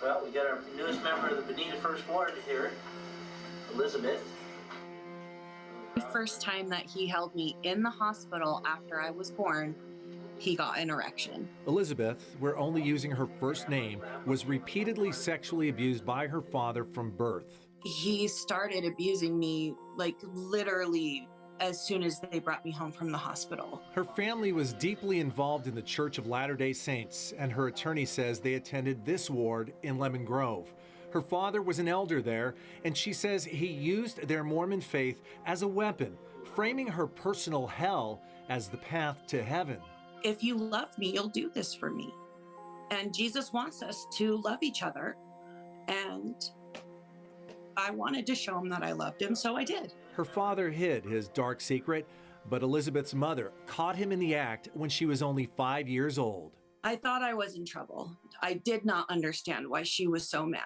Well, we got our newest member of the Bonita First Ward here, Elizabeth. The first time that he held me in the hospital after I was born, he got an erection. Elizabeth, we're only using her first name, was repeatedly sexually abused by her father from birth. He started abusing me, like, literally as soon as they brought me home from the hospital. Her family was deeply involved in the Church of Latter-day Saints, and her attorney says they attended this ward in Lemon Grove. Her father was an elder there, and she says he used their Mormon faith as a weapon, framing her personal hell as the path to heaven. If you love me, you'll do this for me. And Jesus wants us to love each other. And I wanted to show him that I loved him, so I did. Her father hid his dark secret, but Elizabeth's mother caught him in the act when she was only 5 years old. I thought I was in trouble. I did not understand why she was so mad.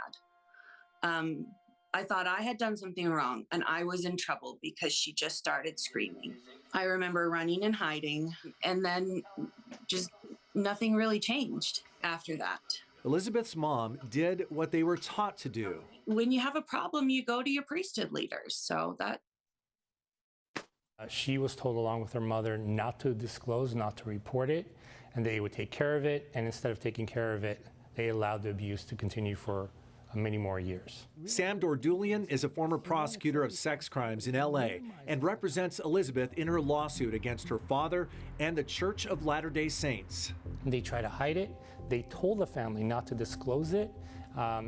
I thought I had done something wrong and I was in trouble because she just started screaming. I remember running and hiding, and then just nothing really changed after that. Elizabeth's mom did what they were taught to do. When you have a problem, you go to your priesthood leaders. So that. She was told along with her mother not to disclose, not to report it, and they would take care of it. And instead of taking care of it, they allowed the abuse to continue for many more years. Sam Dordulian is a former prosecutor of sex crimes in LA and represents Elizabeth in her lawsuit against her father and the Church of Latter-day Saints. They tried to hide it. They told the family not to disclose it.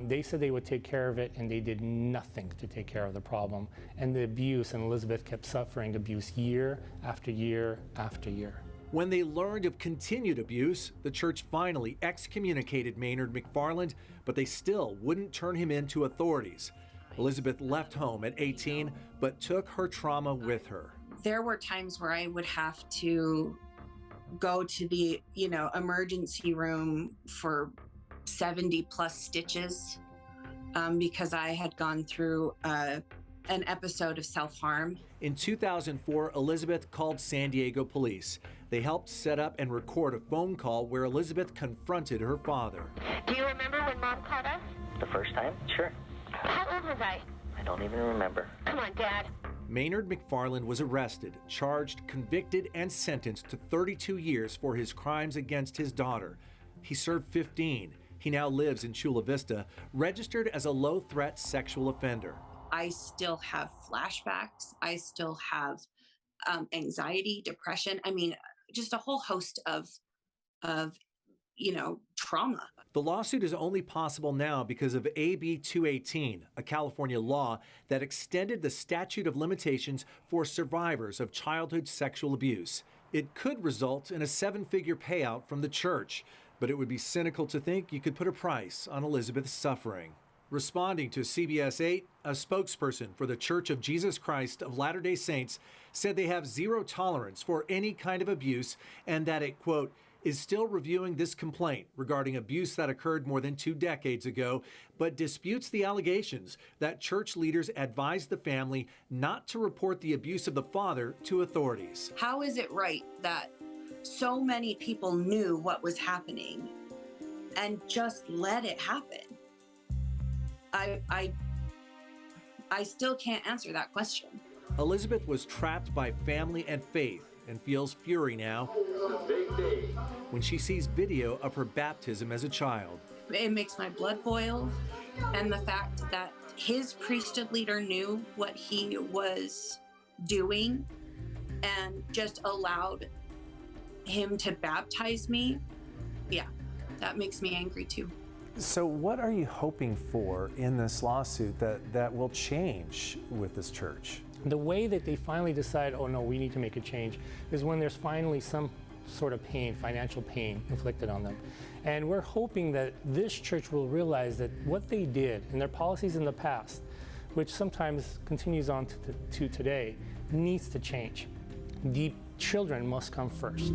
They said they would take care of it, and they did nothing to take care of the problem. And the abuse, and Elizabeth kept suffering abuse year after year after year. When they learned of continued abuse, the church finally excommunicated Maynard McFarland, but they still wouldn't turn him in to authorities. Elizabeth left home at 18, but took her trauma with her. There were times where I would have to go to the, emergency room for 70 plus stitches because I had gone through an episode of self-harm. In 2004, Elizabeth called San Diego police. They helped set up and record a phone call where Elizabeth confronted her father. Do you remember when Mom called us? The first time? Sure. How old was I? I don't even remember. Come on, Dad. Maynard McFarland was arrested, charged, convicted, and sentenced to 32 years for his crimes against his daughter. He served 15. He now lives in Chula Vista, registered as a low-threat sexual offender. I still have flashbacks. I still have anxiety, depression. I mean, just a whole host of trauma. The lawsuit is only possible now because of AB 218, a California law that extended the statute of limitations for survivors of childhood sexual abuse. It could result in a 7-figure payout from the church, but it would be cynical to think you could put a price on Elizabeth's suffering. Responding to CBS 8, a spokesperson for the Church of Jesus Christ of Latter-day Saints said they have zero tolerance for any kind of abuse and that it, quote, is still reviewing this complaint regarding abuse that occurred more than 2 decades ago, but disputes the allegations that church leaders advised the family not to report the abuse of the father to authorities. How is it right that so many people knew what was happening and just let it happen? I still can't answer that question. Elizabeth was trapped by family and faith and feels fury now when she sees video of her baptism as a child. It makes my blood boil, and the fact that his priesthood leader knew what he was doing and just allowed him to baptize me, yeah, that makes me angry too. So what are you hoping for in this lawsuit that will change with this church? The way that they finally decide, oh no, we need to make a change, is when there's finally some sort of pain, financial pain inflicted on them. And we're hoping that this church will realize that what they did and their policies in the past, which sometimes continues on to today, needs to change. The children must come first.